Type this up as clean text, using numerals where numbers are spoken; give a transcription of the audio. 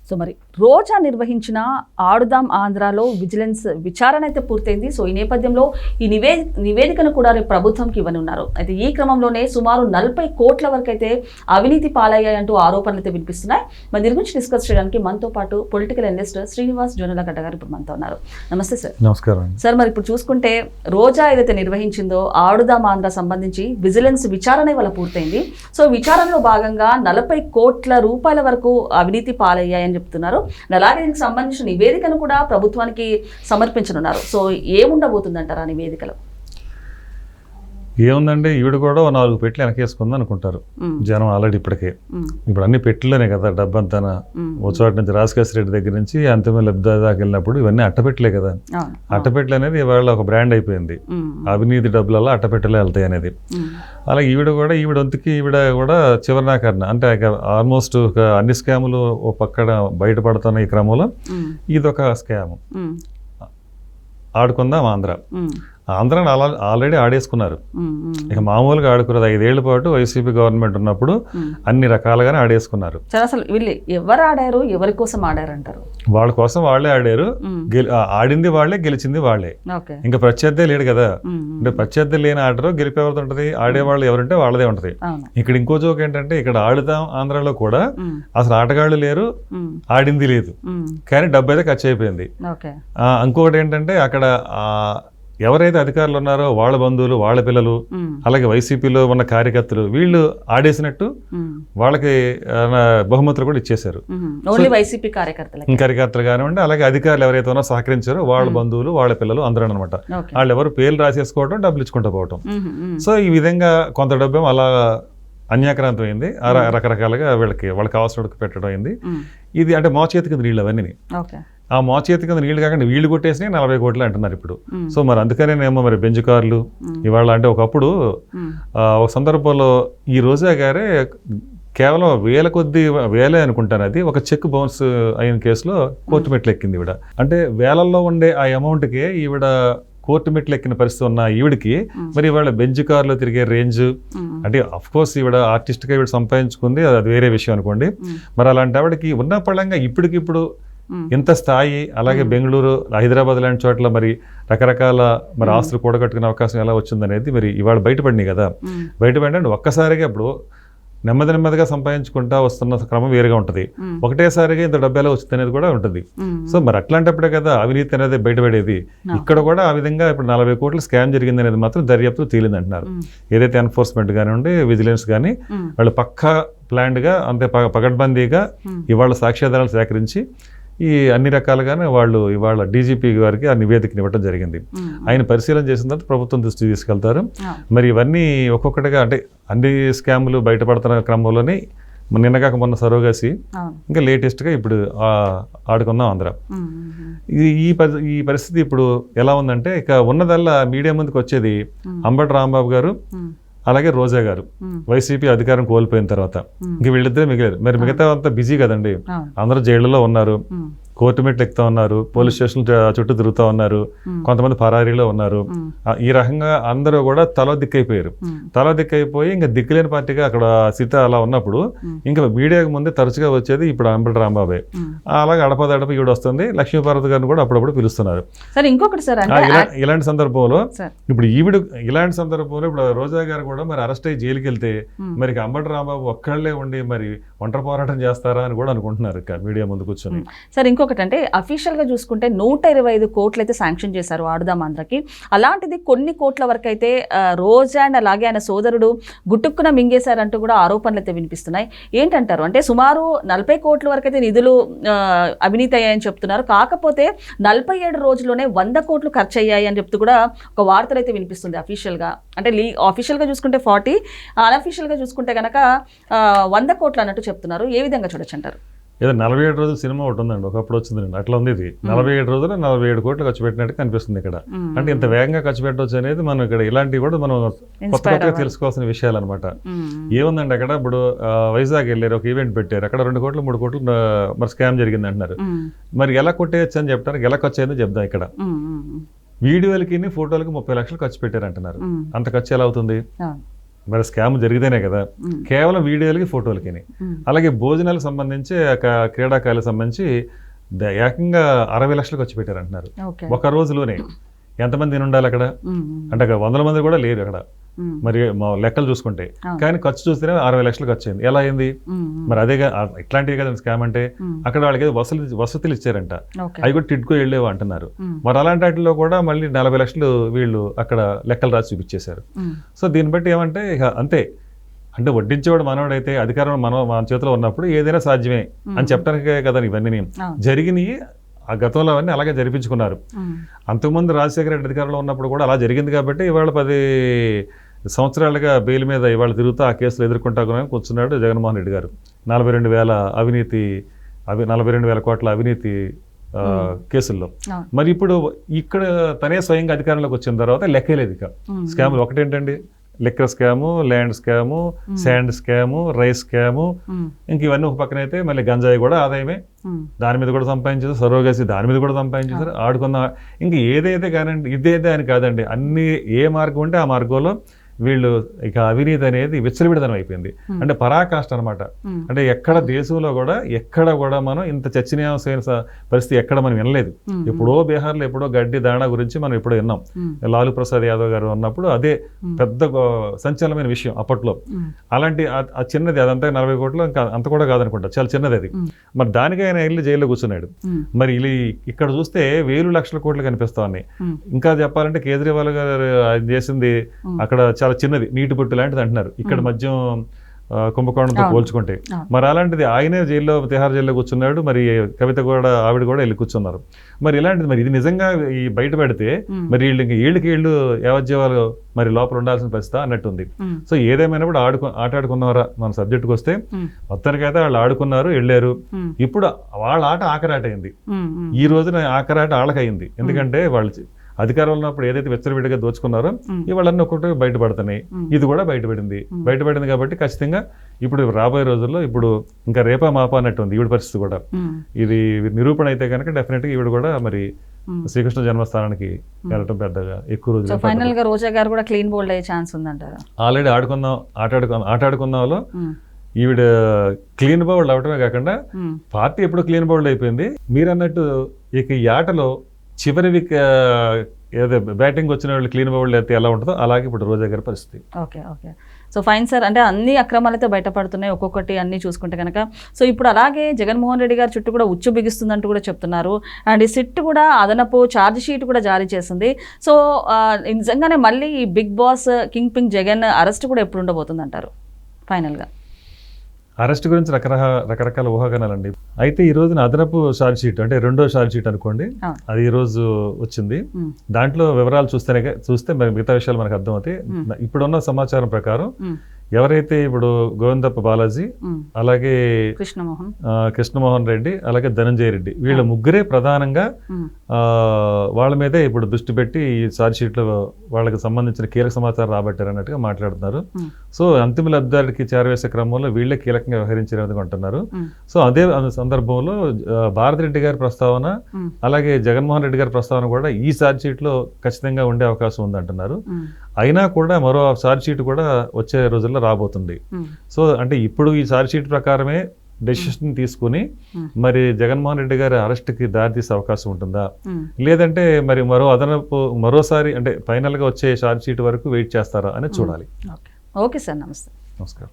So మరి రోజా నిర్వహించిన ఆడుదాం ఆంధ్రాలో విజిలెన్స్ విచారణ అయితే పూర్తయింది. సో ఈ నేపథ్యంలో ఈ నివేదికను కూడా రేపు ప్రభుత్వంకి ఇవ్వనున్నారు. అయితే ఈ క్రమంలోనే సుమారు 40 కోట్ల వరకు అయితే అవినీతి పాలయ్యాయంటూ ఆరోపణలు అయితే వినిపిస్తున్నాయి. మరి దీని గురించి డిస్కస్ చేయడానికి మనతో పాటు పొలిటికల్ అనలిస్ట్ శ్రీనివాస్ జొన్నలగడ్డ గారు ఇప్పుడు మనతో ఉన్నారు. నమస్తే సార్. నమస్కారం సార్. మరి ఇప్పుడు చూసుకుంటే రోజా ఏదైతే నిర్వహించిందో ఆడుదాం ఆంధ్ర సంబంధించి విజిలెన్స్ విచారణ ఇవాళ పూర్తయింది. సో విచారణలో భాగంగా 40 కోట్ల రూపాయల వరకు అవినీతి పాలయ్యాయని చెప్తున్నారు. అలాగే దీనికి సంబంధించిన నివేదికను కూడా ప్రభుత్వానికి సమర్పించనున్నారు. సో ఏముండబోతుందంటారు ఆ నివేదికలో? ఏముందండి, ఈవిడ కూడా 4 పెట్లు వెనకేసుకుంది అనుకుంటారు జనం ఆల్రెడీ. ఇప్పటికే ఇప్పుడు అన్ని పెట్లనే కదా డబ్బంతా. వచ్చాటి నుంచి రాజకేశ్ రెడ్డి దగ్గర నుంచి అంతిమ లబ్ధ దాకా వెళ్ళినప్పుడు ఇవన్నీ అట్టపెట్టలే కదా. అట్టపెట్టలు అనేది ఇవాళ ఒక బ్రాండ్ అయిపోయింది. అవినీతి డబ్బులలో అట్టపెట్టలే వెళ్తాయి అనేది. అలాగే ఈవిడ కూడా ఈవిడొంతుకి ఈవిడ కూడా చివరినాకరణ అంటే ఆల్మోస్ట్ అన్ని స్కాములు ఓ పక్కన బయటపడుతున్న ఈ క్రమంలో ఇదొక స్కాము. ఆడుకుందాం ఆంధ్ర. ఆంధ్రాని ఆల్రెడీ ఆడేసుకున్నారు. ఇక మామూలుగా ఆడుకున్నారు. 5 ఏళ్ల పాటు వైసీపీ గవర్నమెంట్ ఉన్నప్పుడు అన్ని రకాలుగానే ఆడేసుకున్నారు. అసలు వీళ్ళు ఎవరు ఆడారు, ఎవరి కోసం ఆడారు అంటారు? వాళ్ళ కోసం వాళ్ళే ఆడారు. ఆడింది వాళ్ళే, గెలిచింది వాళ్ళే. ఇంకా ప్రత్యర్థి లేడు కదా. అంటే ప్రత్యర్థి లేని ఆడరు, గెలిపి ఎవరిది ఉంటుంది, ఆడేవాళ్ళు ఎవరుంటే వాళ్ళదే ఉంటుంది. ఇక్కడ ఇంకో జోక్ ఏంటంటే ఇక్కడ ఆడుదాం ఆంధ్రాలో కూడా అసలు ఆటగాళ్ళు లేరు, ఆడింది లేదు, కానీ డబ్బు అయితే ఖర్చు అయిపోయింది. ఇంకొకటి ఏంటంటే అక్కడ ఎవరైతే అధికారులు ఉన్నారో వాళ్ళ బంధువులు, వాళ్ళ పిల్లలు, అలాగే వైసీపీలో ఉన్న కార్యకర్తలు వీళ్ళు ఆడేసినట్టు వాళ్ళకి బహుమతులు కూడా ఇచ్చేశారు. కార్యకర్తలు కానివ్వండి, అలాగే అధికారులు ఎవరైతే ఉన్నారో సహకరించారో వాళ్ళ బంధువులు, వాళ్ళ పిల్లలు అందరూ అనమాట. వాళ్ళు ఎవరు పేర్లు రాసేసుకోవడం, డబ్బులు ఇచ్చుకుంటూ పోవటం. సో ఈ విధంగా కొంత డబ్బు అలా అన్యాక్రాంతం అయింది. రకరకాలుగా వాళ్ళకి కావాల్సిన పెట్టడం అయింది. ఇది అంటే మోచేతి కింద నీళ్ళు అవన్నీ. ఆ మోచేతి కింద నీళ్లు కాకుండా వీళ్ళు కొట్టేసి 40 కోట్లు అంటున్నారు ఇప్పుడు. సో మరి అందుకనేమో మరి బెంచ్ కార్లు ఇవాళ అంటే ఒకప్పుడు ఒక సందర్భంలో ఈ రోజా గారే కేవలం వేలే అనుకుంటాను, అది ఒక చెక్ బౌన్స్ అయిన కేసులో కోర్టు మెట్లు ఎక్కింది ఈవిడ. అంటే వేలల్లో ఉండే ఆ అమౌంట్కే ఈవిడ కోర్టు మెట్లు ఎక్కిన పరిస్థితి ఉన్న ఈవిడికి మరి ఇవాళ బెంచ్ కార్లో తిరిగే రేంజ్ అంటే అఫ్ కోర్స్ ఈవిడ ఆర్టిస్ట్గా ఈవిడ సంపాదించుకుంది, అది వేరే విషయం అనుకోండి. మరి అలాంటి ఆవిడకి ఉన్న పళంగా ఇప్పటికిప్పుడు ఇంత స్థాయి, అలాగే బెంగళూరు, హైదరాబాద్ లాంటి చోట్ల మరి రకరకాల మరి ఆస్తులు కూడగట్టుకునే అవకాశం ఎలా వచ్చిందనేది మరి ఇవాళ బయటపడినాయి కదా. బయటపడి ఒక్కసారిగా ఇప్పుడు నెమ్మదిగా సంపాదించుకుంటా వస్తున్న క్రమం వేరుగా ఉంటుంది. ఒకటేసారిగా ఇంత డబ్బు ఎలా వచ్చింది అనేది కూడా ఉంటుంది. సో మరి అట్లాంటప్పుడే కదా అవినీతి అనేది బయటపడేది. ఇక్కడ కూడా ఆ విధంగా ఇప్పుడు 40 కోట్లు స్కామ్ జరిగింది అనేది మాత్రం దర్యాప్తు తేలింది అంటున్నారు. ఏదైతే ఎన్ఫోర్స్మెంట్ కానివ్వండి, విజిలెన్స్ కానీ వాళ్ళు పక్కా ప్లాన్డ్గా అంతే పగడ్బందీగా ఇవాళ సాక్ష్యాధారాలు సేకరించి ఈ అన్ని రకాలుగానే వాళ్ళు ఇవాళ డీజీపీ గారికి ఆ నివేదికను ఇవ్వడం జరిగింది. ఆయన పరిశీలన చేసిన తర్వాత ప్రభుత్వం దృష్టికి తీసుకెళ్తారు. మరి ఇవన్నీ ఒక్కొక్కటిగా అంటే అన్ని స్కాములు బయటపడుతున్న క్రమంలోనే నిన్నగాక మొన్న సరోగసి, ఇంకా లేటెస్ట్గా ఇప్పుడు ఆడుకుందాం ఆంధ్ర. ఈ పరిస్థితి ఇప్పుడు ఎలా ఉందంటే ఇక ఉన్నదల్లా మీడియా ముందుకు వచ్చేది అంబటి రాంబాబు గారు, అలాగే రోజా గారు. వైసీపీ అధికారం కోల్పోయిన తర్వాత ఇంక వీళ్ళిద్దరే మిగిలారు. మరి మిగతా అంతా బిజీ కదండి, అందరూ జైళ్లలో ఉన్నారు, కోర్టు మెట్లు ఎక్కుతా ఉన్నారు, పోలీస్ స్టేషన్ చుట్టూ తిరుగుతూ ఉన్నారు, కొంతమంది పరారీలో ఉన్నారు. ఈ రకంగా అందరూ కూడా తల దిక్కైపోయి ఇంకా దిక్కులేని పార్టీగా అక్కడ సీత అలా ఉన్నప్పుడు ఇంకా మీడియాకు ముందే తరచుగా వచ్చేది ఇప్పుడు అంబటి రాంబాబే. అలాగే అడపదడప ఈవిడ వస్తుంది. లక్ష్మీపార్వతి గారిని కూడా అప్పుడప్పుడు పిలుస్తున్నారు. ఇలాంటి సందర్భంలో ఇప్పుడు రోజా గారు కూడా మరి అరెస్ట్ అయ్యి జైలుకి వెళ్తే మరి అంబటి రాంబాబు ఒక్కళ్లే ఉండి మరి ఒంటరి పోరాటం చేస్తారా అని కూడా అనుకుంటున్నారు మీడియా ముందు కూర్చొని. ఇంకొకటి అఫీషియల్గా చూసుకుంటే 125 కోట్లు అయితే శాంక్షన్ చేశారు ఆడుదాం ఆంధ్రకి. అలాంటిది కొన్ని కోట్ల వరకు అయితే రోజా అండ్ అలాగే ఆయన సోదరుడు గుట్టుక్కున మింగేశారంటూ కూడా ఆరోపణలు అయితే వినిపిస్తున్నాయి. ఏంటంటారు? అంటే సుమారు 40 కోట్ల వరకు అయితే నిధులు అవినీతి అయ్యాయని చెప్తున్నారు. కాకపోతే 47 రోజుల్లోనే 100 కోట్లు ఖర్చు అయ్యాయి అని చెప్తూ కూడా ఒక వార్తలు అయితే వినిపిస్తుంది అఫీషియల్గా. అంటే ఆఫీషియల్గా చూసుకుంటే 40, అన్అఫీషియల్గా చూసుకుంటే కనుక 100 కోట్లు అన్నట్టు చెప్తున్నారు. ఏ విధంగా చూడొచ్చు అంటారు? ఏదో 47 రోజుల సినిమా ఒకటి ఉందండి, ఒకప్పుడు వచ్చిందండి, అట్లా ఉంది. ఇది 47 రోజులు 47 కోట్లు ఖర్చు పెట్టినట్టు కనిపిస్తుంది ఇక్కడ. అంటే ఇంత వేగంగా ఖర్చు పెట్టవచ్చు అనేది మనం ఇక్కడ ఇలాంటివి కూడా మనం కొత్తగా తెలుసుకోవాల్సిన విషయాలు అనమాట. ఏముందండి అక్కడ ఇప్పుడు వైజాగ్ వెళ్ళారు, ఒక ఈవెంట్ పెట్టారు, అక్కడ 2 కోట్లు 3 కోట్లు మరి స్కామ్ జరిగింది అంటున్నారు. మరి ఎలా కొట్టేయచ్చు అని చెప్తారు, ఎలా ఖర్చు అయిందో చెప్దాం. ఇక్కడ వీడియోలకి ఫోటోలకి 30 లక్షలు ఖర్చు పెట్టారు అంటున్నారు. అంత ఖర్చు ఎలా అవుతుంది? మరి స్కామ్ జరిగితేనే కదా, కేవలం వీడియోలకి ఫోటోలకి. అలాగే భోజనాలకు సంబంధించి క్రీడాకారులకు సంబంధించి ఏకంగా 60 లక్షలు ఖర్చు పెట్టారంటున్నారు ఒక రోజులోనే. ఎంతమంది ఉండాలి అక్కడ అంటే అక్కడ 100 మంది కూడా లేరు అక్కడ మరి మా లెక్కలు చూసుకుంటే. కానీ ఖర్చు చూస్తేనే 60 లక్షలు ఖర్చు అయింది. ఎలా అయింది మరి? అదే ఇట్లాంటివి కదా స్కామ్ అంటే. అక్కడ వాళ్ళకి వసతులు ఇచ్చారంట, అవి కూడా టిడ్కో వెళ్ళేవో అంటున్నారు. మరి అలాంటి వాటిలో కూడా మళ్ళీ 40 లక్షలు వీళ్ళు అక్కడ లెక్కలు రాసి చూపించేశారు. సో దీన్ని బట్టి ఏమంటే ఇక అంతే, అంటే వడ్డించేవాడు మనవాడైతే అధికారం మన చేతిలో ఉన్నప్పుడు ఏదైనా సాధ్యమే అని చెప్పడానికే కదా ఇవన్నీ జరిగినాయి. ఆ గతంలో అవన్నీ అలాగే జరిపించుకున్నారు. అంతకుముందు రాజశేఖర రెడ్డి అధికారంలో ఉన్నప్పుడు కూడా అలా జరిగింది కాబట్టి ఇవాళ 10 సంవత్సరాలుగా బెయిల్ మీద ఇవాళ తిరుగుతూ ఆ కేసులు ఎదుర్కొంటా కూర్చున్నాడు జగన్మోహన్ రెడ్డి గారు. 42,000 కోట్ల అవినీతి కేసుల్లో. మరి ఇప్పుడు ఇక్కడ తనే స్వయంగా అధికారంలోకి వచ్చిన తర్వాత లెక్కలేదు ఇక. స్కాములు ఒకటేంటండి, liquor scam, land scam, sand scam, rice scam, ఇంక ఇవన్నీ ఒక పక్కన అయితే మళ్ళీ గంజాయి కూడా ఆదాయమే, దాని మీద కూడా సంపాదించారు. సరోగసి దాని మీద కూడా సంపాదించారు. ఆడుకున్న ఇంక ఏదైతే కానండి, ఇదేదే అని కాదండి, అన్ని ఏ మార్గం ఉంటే ఆ మార్గంలో వీళ్ళు ఇక అవినీతి అనేది విచ్చలవిడతనం అయిపోయింది. అంటే పరాకాష్ట అనమాట. అంటే ఎక్కడ దేశంలో కూడా ఎక్కడ కూడా మనం ఇంత చర్చనీయాంశమైన పరిస్థితి ఎక్కడ మనం వినలేదు. ఎప్పుడో బీహార్లో ఎప్పుడో గడ్డి దాణా గురించి మనం ఎప్పుడో విన్నాం. లాలూ ప్రసాద్ యాదవ్ గారు ఉన్నప్పుడు అదే పెద్ద సంచలనమైన విషయం అప్పట్లో. అలాంటి చిన్నది అదంతా 40 కోట్లు, ఇంకా అంత కూడా కాదనుకుంటా, చాలా చిన్నది అది. మరి దానికి ఆయన వెళ్ళి జైల్లో కూర్చున్నాడు. మరి ఇక్కడ చూస్తే 1,000 లక్షల కోట్లు కనిపిస్తా ఉన్నాయి. ఇంకా చెప్పాలంటే కేజ్రీవాల్ గారు చేసింది అక్కడ చాలా చిన్నది, నీటి బొట్టు లాంటిది అంటున్నారు ఇక్కడ మద్యం కుంభకోణంతో పోల్చుకుంటే. మరి అలాంటిది ఆయనే జైల్లో, తిహార్ జైల్లో కూర్చున్నాడు. మరి కవిత కూడా, ఆవిడ కూడా వెళ్ళి కూర్చున్నారు. మరి ఇలాంటిది మరి ఇది నిజంగా ఈ బయటపడితే మరి వీళ్ళకి యావజ్జీవాలు మరి లోపల ఉండాల్సిన పరిస్థితి అన్నట్టుంది. సో ఏదేమైనా కూడా ఆటాడుకున్నారా మన సబ్జెక్టుకి వస్తే, మొత్తానికైతే వాళ్ళు ఆడుకున్నారు, వెళ్ళారు. ఇప్పుడు వాళ్ళ ఆట ఆఖరాట అయింది. ఈ రోజున ఆఖరాట వాళ్ళకయింది. ఎందుకంటే వాళ్ళు అధికారంలో ఉన్నప్పుడు ఏదైతే విచ్చలవిడిగా దోచుకున్నారో ఇవాళన్నీ ఒక్కొక్కటి బయటపడుతున్నాయి. ఇది కూడా బయటపడింది కాబట్టి ఖచ్చితంగా ఇప్పుడు రాబోయే రోజుల్లో ఇప్పుడు ఇంకా రేపా మాపా అన్నట్టు ఉంది ఈవిడ పరిస్థితి కూడా. ఇది నిరూపణ అయితే కనుక డెఫినెట్ గా ఈవిడ కూడా మరి శ్రీకృష్ణ జన్మస్థానానికి వెళ్ళటం పెద్దగా ఎక్కువ రోజులు. ఫైనల్ గా రోజా గారు కూడా క్లీన్ బోల్డ్ అయ్యే ఛాన్స్ ఉందంటారా? ఆల్రెడీ ఆటాడుకుందాంలో ఈవిడ క్లీన్ బౌల్డ్ అవటమే కాకుండా పార్టీ ఎప్పుడు క్లీన్ బౌల్డ్ అయిపోయింది. మీరు అన్నట్టు ఇక ఈ ఆటలో చివరి ఏదో బ్యాటింగ్ వచ్చిన వాళ్ళు క్లీన్ బౌల్డ్ అయితే ఎలా ఉంటుందో అలాగే ఇప్పుడు రోజా గారి పరిస్థితి. ఓకే. సో ఫైన్ సార్, అంటే అన్ని అక్రమాలతో బయటపడుతున్నాయి ఒక్కొక్కటి అన్ని చూసుకుంటే కనుక. సో ఇప్పుడు అలాగే జగన్మోహన్ రెడ్డి గారి చుట్టూ కూడా ఉచ్చు బిగిస్తుందంటూ కూడా చెప్తున్నారు. అండ్ ఈ సిట్ కూడా అదనపు ఛార్జ్ షీట్ కూడా జారీ చేసింది. సో నిజంగానే మళ్ళీ ఈ Big Boss kingpin Jagan arrest కూడా ఎప్పుడు ఉండబోతుంది అంటారు ఫైనల్గా? అరెస్ట్ గురించి రకరకాల ఊహాగానాలండి. అయితే ఈ రోజున అదనపు ఛార్జ్ షీట్ అంటే రెండో ఛార్జ్ షీట్ అనుకోండి, అది ఈ రోజు వచ్చింది. దాంట్లో వివరాలు చూస్తే మిగతా విషయాలు మనకు అర్థమవుతాయి. ఇప్పుడున్న సమాచారం ప్రకారం ఎవరైతే ఇప్పుడు గోవిందప్ప బాలాజీ, అలాగే కృష్ణమోహన్ రెడ్డి, అలాగే ధనంజయ రెడ్డి, వీళ్ళ ముగ్గురే ప్రధానంగా వాళ్ళ మీదే ఇప్పుడు దృష్టి పెట్టి ఈ ఛార్జ్ షీట్ లో వాళ్ళకి సంబంధించిన కీలక సమాచారం రాబట్టారు అన్నట్టుగా మాట్లాడుతున్నారు. సో అంతిమ లబ్ధిదారుడికి చేరవేసే క్రమంలో వీళ్ళే కీలకంగా వ్యవహరించారని అంటున్నారు. సో అదే సందర్భంలో భారతిరెడ్డి గారి ప్రస్తావన, అలాగే జగన్మోహన్ రెడ్డి గారి ప్రస్తావన కూడా ఈ ఛార్జ్ షీట్ లో ఖచ్చితంగా ఉండే అవకాశం ఉందంటున్నారు. అయినా కూడా మరో ఛార్జ్ షీట్ కూడా వచ్చే రోజుల్లో రాబోతుంది. సో అంటే ఇప్పుడు ఈ ఛార్జ్ షీట్ ప్రకారమే డెసిషన్ తీసుకుని మరి జగన్మోహన్ రెడ్డి గారి అరెస్ట్ కి దారితీసే అవకాశం ఉంటుందా, లేదంటే మరి మరోసారి అంటే ఫైనల్ గా వచ్చే ఛార్జ్ షీట్ వరకు వెయిట్ చేస్తారా అనేది చూడాలి. ఓకే సార్, నమస్తే. నమస్కారం.